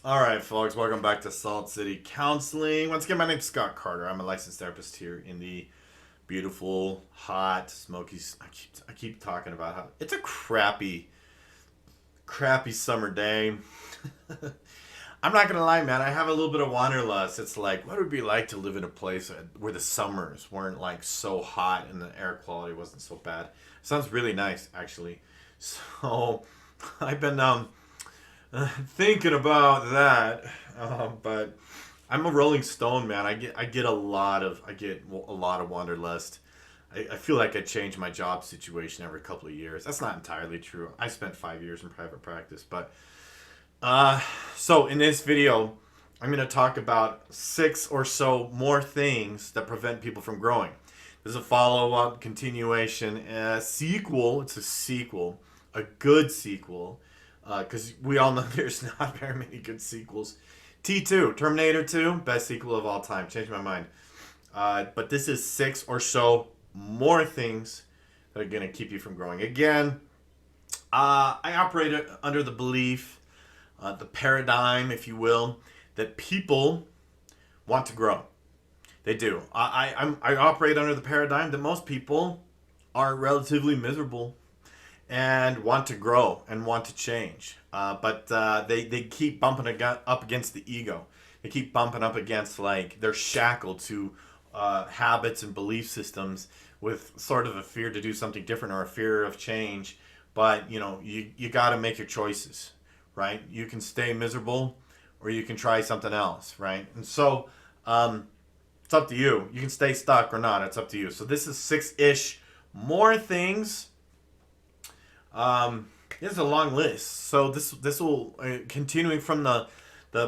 All right, folks, welcome back to Salt City Counseling. Once again, my name's Scott Carter. I'm a licensed therapist here in the beautiful, hot, smoky. I keep talking about how it's a crappy summer day. I'm not gonna lie, man. I have a little bit of wanderlust. It's like, what would it be like to live in a place where the summers weren't like so hot and the air quality wasn't so bad? Sounds really nice, actually. So, I've been thinking about that, but I'm a Rolling Stone man. I get a lot of wanderlust. I feel like I change my job situation every couple of years. That's not entirely true. I spent 5 years in private practice, but so in this video, I'm going to talk about 6 or so more things that prevent people from growing. This is a follow-up, continuation, sequel. It's a sequel, a good sequel, because we all know there's not very many good sequels. T2, Terminator 2, best sequel of all time. Changed my mind. But this is 6 or so more things that are going to keep you from growing. Again, I operate under the belief, the paradigm, if you will, that people want to grow. They do. I operate under the paradigm that most people are relatively miserable and want to grow and want to change. But they keep bumping up against the ego. They keep bumping up against, like, they're shackled to habits and belief systems with sort of a fear to do something different or a fear of change. But, you got to make your choices, right? You can stay miserable or you can try something else, right? And so it's up to you. You can stay stuck or not. It's up to you. So this is 6-ish more things. It's a long list. So this will continuing from the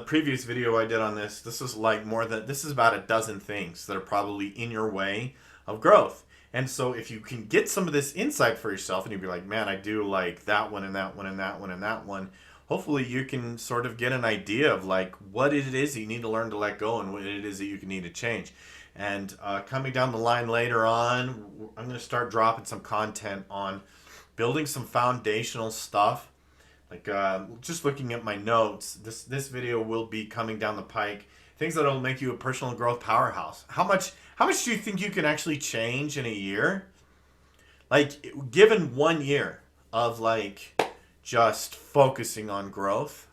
previous video I did on this. This is about a dozen things that are probably in your way of growth. And so if you can get some of this insight for yourself and you'd be like, man, I do like that one and that one and that one and that one. Hopefully you can sort of get an idea of like what it is that you need to learn to let go and what it is that you need to change. And coming down the line later on, I'm going to start dropping some content on building some foundational stuff. Like just looking at my notes, this video will be coming down the pike. Things that'll make you a personal growth powerhouse. How much do you think you can actually change in a year? Like, given 1 year of like just focusing on growth,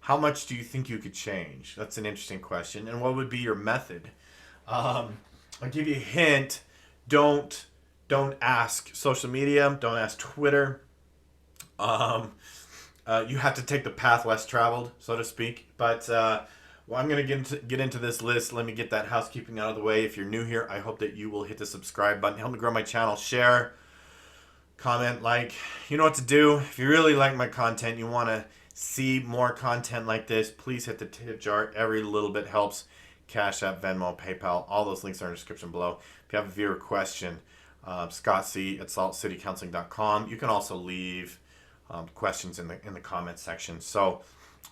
how much do you think you could change? That's an interesting question. And what would be your method? I'll give you a hint. Don't ask social media. Don't ask Twitter. You have to take the path less traveled, so to speak. But well, I'm going to get into this list. Let me get that housekeeping out of the way. If you're new here, I hope that you will hit the subscribe button. Help me grow my channel. Share, comment, like. You know what to do. If you really like my content, you want to see more content like this, please hit the tip jar. Every little bit helps. Cash App, Venmo, PayPal, all those links are in the description below. If you have a viewer question, scottc@saltcitycounseling.com. You can also leave questions in the comments section. So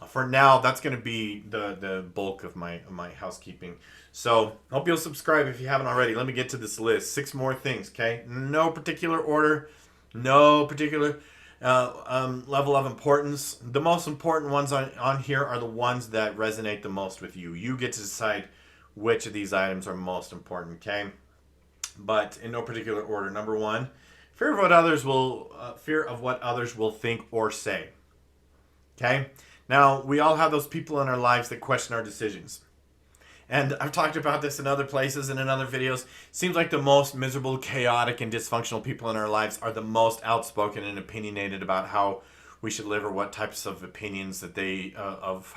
for now, that's going to be the bulk of my housekeeping. So hope you'll subscribe if you haven't already. Let me get to this list. 6 more things, okay? No particular order, no particular level of importance. The most important ones on here are the ones that resonate the most with you. You get to decide which of these items are most important, okay? But in no particular order. Number 1, fear of what others will think or say. Okay? Now, we all have those people in our lives that question our decisions. And I've talked about this in other places and in other videos. Seems like the most miserable, chaotic, and dysfunctional people in our lives are the most outspoken and opinionated about how we should live or what types of opinions that they of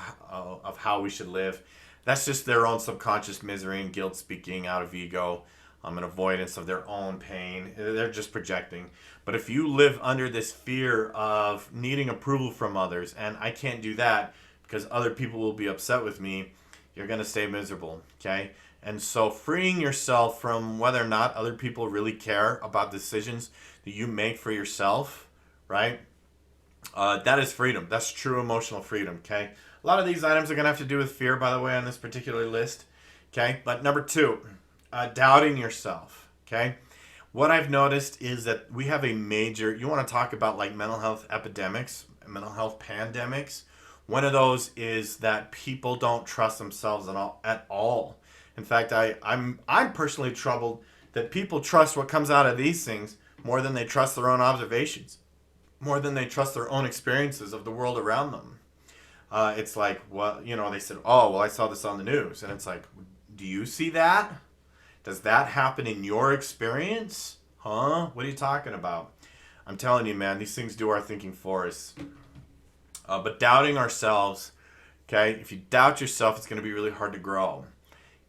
how we should live. That's just their own subconscious misery and guilt speaking out of ego, an avoidance of their own pain. They're just projecting. But if you live under this fear of needing approval from others, and I can't do that because other people will be upset with me, you're going to stay miserable, okay? And so freeing yourself from whether or not other people really care about decisions that you make for yourself, right? That is freedom. That's true emotional freedom, okay? A lot of these items are going to have to do with fear, by the way, on this particular list, okay? But number 2, doubting yourself, okay? What I've noticed is that we have a major, you want to talk about like mental health epidemics, mental health pandemics, One of those is that people don't trust themselves at all. In fact, I'm personally troubled that people trust what comes out of these things more than they trust their own observations, more than they trust their own experiences of the world around them. It's like, well, they said, oh, well, I saw this on the news. And it's like, do you see that? Does that happen in your experience? Huh? What are you talking about? I'm telling you, man, these things do our thinking for us. But doubting ourselves, okay, if you doubt yourself, it's going to be really hard to grow.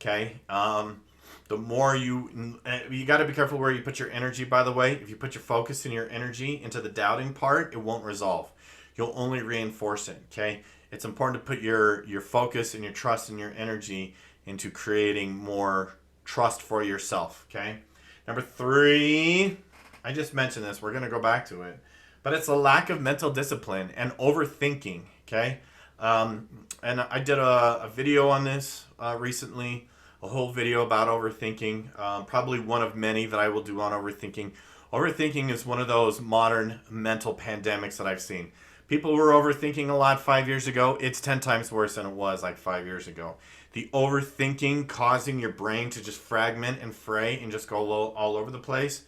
Okay? The more you got to be careful where you put your energy, by the way. If you put your focus and your energy into the doubting part, it won't resolve. You'll only reinforce it, okay? It's important to put your focus and your trust and your energy into creating more trust for yourself, okay? Number 3, I just mentioned this. We're going to go back to it. But it's a lack of mental discipline and overthinking, okay? And I did a video on this recently, a whole video about overthinking, probably one of many that I will do on overthinking. Overthinking is one of those modern mental pandemics that I've seen. People were overthinking a lot 5 years ago. It's 10 times worse than it was like 5 years ago. The overthinking causing your brain to just fragment and fray and just go all over the place.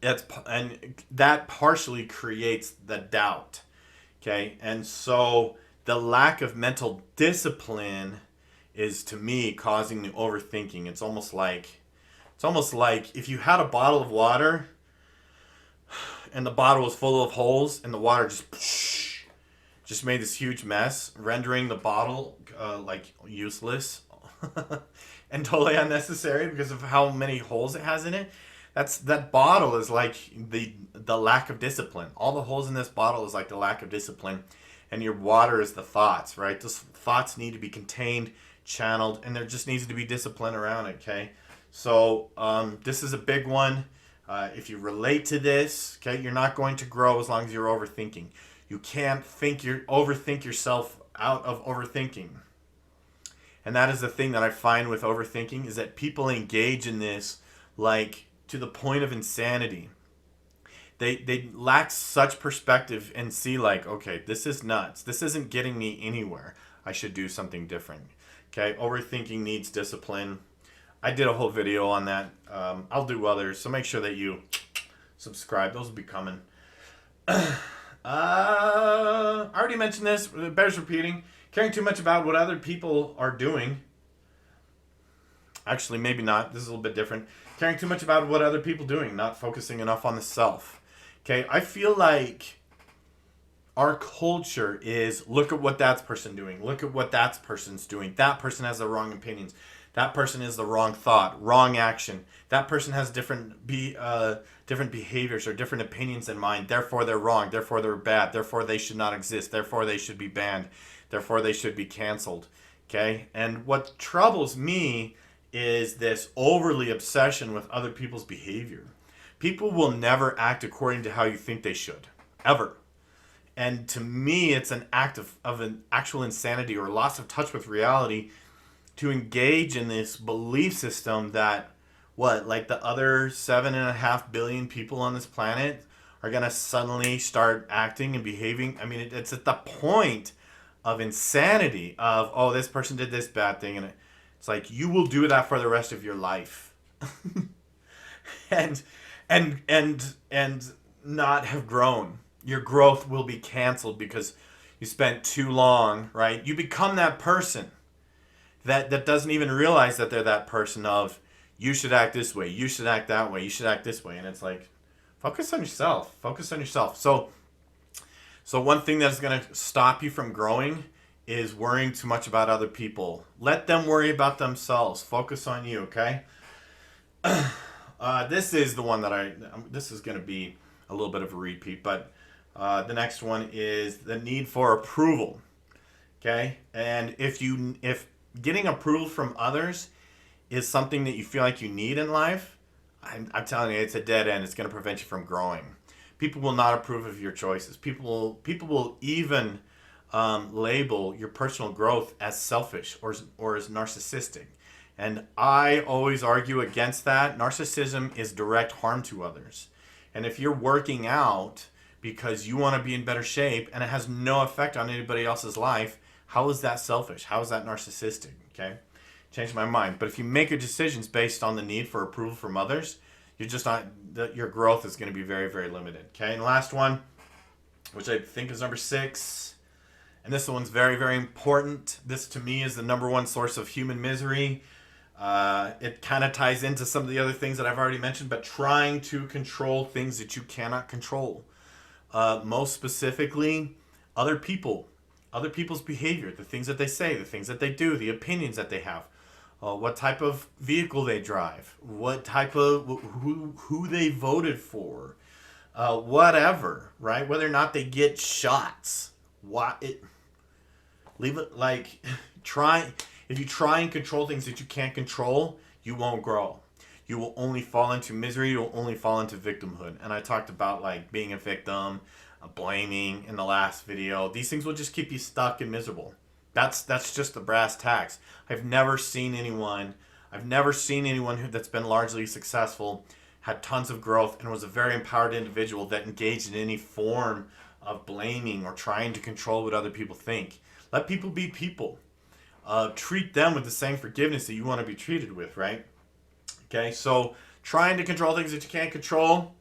And that partially creates the doubt. Okay? And so the lack of mental discipline is, to me, causing the overthinking. It's almost like if you had a bottle of water and the bottle was full of holes and the water just made this huge mess, rendering the bottle like useless and totally unnecessary because of how many holes it has in it. That bottle is like the lack of discipline. All the holes in this bottle is like the lack of discipline, and your water is the thoughts, right? Those thoughts need to be contained, channeled, and there just needs to be discipline around it, okay? So this is a big one. If you relate to this, okay, you're not going to grow as long as you're overthinking. You can't overthink yourself out of overthinking. And that is the thing that I find with overthinking, is that people engage in this like to the point of insanity. They lack such perspective and see like, okay, this is nuts. This isn't getting me anywhere. I should do something different. Okay, overthinking needs discipline. I did a whole video on that. I'll do others, so make sure that you subscribe. Those will be coming. I already mentioned this. It bears repeating. Caring too much about what other people are doing. Actually, maybe not. This is a little bit different. Caring too much about what other people are doing. Not focusing enough on the self. Okay, I feel like our culture is, look at what that person doing. Look at what that person's doing. That person has the wrong opinions. That person is the wrong thought, wrong action. That person has different behaviors or different opinions than mine. Therefore, they're wrong. Therefore, they're bad. Therefore, they should not exist. Therefore, they should be banned. Therefore, they should be canceled. Okay? And what troubles me is this overly obsession with other people's behavior. People will never act according to how you think they should. Ever. And to me, it's an act of an actual insanity or loss of touch with reality to engage in this belief system that like the other 7.5 billion people on this planet are going to suddenly start acting and behaving. I mean, it's at the point of insanity of, oh, this person did this bad thing. And it's like, you will do that for the rest of your life. and not have grown. Your growth will be canceled because you spent too long, right? You become that person that doesn't even realize that they're that person of, you should act this way, you should act that way, you should act this way. And it's like, focus on yourself. Focus on yourself. So one thing that's going to stop you from growing is worrying too much about other people. Let them worry about themselves. Focus on you, okay? This is the one that this is going to be a little bit of a repeat, but the next one is the need for approval, okay? And if getting approval from others is something that you feel like you need in life, I'm telling you, it's a dead end. It's going to prevent you from growing. People will not approve of your choices. People will even label your personal growth as selfish or as narcissistic. And I always argue against that. Narcissism is direct harm to others. And if you're working out because you want to be in better shape and it has no effect on anybody else's life, how is that selfish? How is that narcissistic? Okay? Changed my mind. But if you make your decisions based on the need for approval from others, you're just not, your growth is going to be very, very limited. Okay? And last one, which I think is number 6. And this one's very, very important. This to me is the number one source of human misery. It kind of ties into some of the other things that I've already mentioned, but trying to control things that you cannot control. Most specifically, other people, other people's behavior, the things that they say, the things that they do, the opinions that they have, what type of vehicle they drive, what type of, who they voted for, whatever, right? Whether or not they get shots. Leave it like, if you try and control things that you can't control, you won't grow. You will only fall into misery. You'll only fall into victimhood. And I talked about like being a victim, blaming in the last video. These things will just keep you stuck and miserable. That's just the brass tacks. I've never seen anyone that's been largely successful, had tons of growth, and was a very empowered individual that engaged in any form of blaming or trying to control what other people think. Let people be people. Treat them with the same forgiveness that you want to be treated with, right? Okay, so trying to control things that you can't control,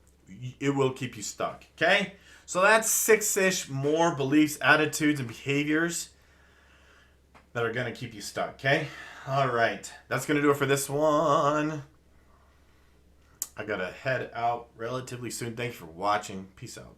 it will keep you stuck, okay? So that's 6-ish more beliefs, attitudes, and behaviors that are going to keep you stuck, okay? All right, that's going to do it for this one. I got to head out relatively soon. Thank you for watching. Peace out.